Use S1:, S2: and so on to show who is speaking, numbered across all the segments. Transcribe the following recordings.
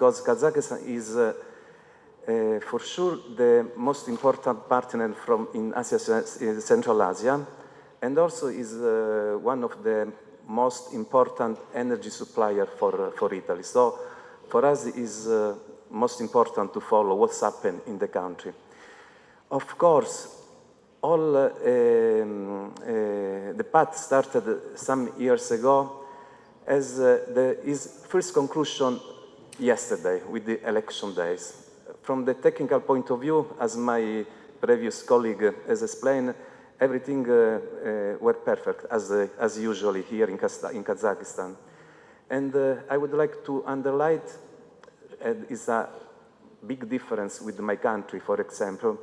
S1: because Kazakhstan is for sure the most important partner in Asia, Central Asia, and also is one of the most important energy supplier for Italy. So for us it is most important to follow what's happened in the country. Of course, all the path started some years ago as his first conclusion yesterday with the election days. From the technical point of view, as my previous colleague has explained, everything were perfect as usually here in Kazakhstan. And I would like to underline is a big difference with my country, for example,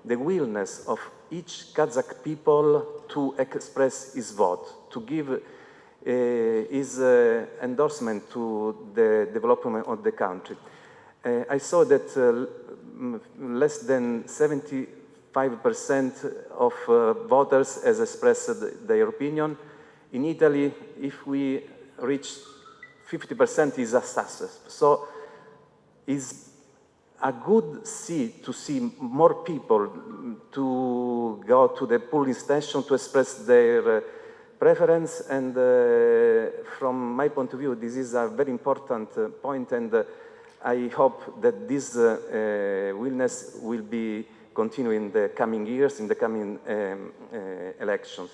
S1: the willingness of each Kazakh people to express his vote, to give his endorsement to the development of the country. I saw that less than 75% of voters has expressed their opinion. In Italy, if we reach 50% is a success. So it's a good to see more people to go to the polling station to express their preference, and from my point of view, this is a very important point, and I hope that this willingness will be continuing in the coming years, in the coming elections.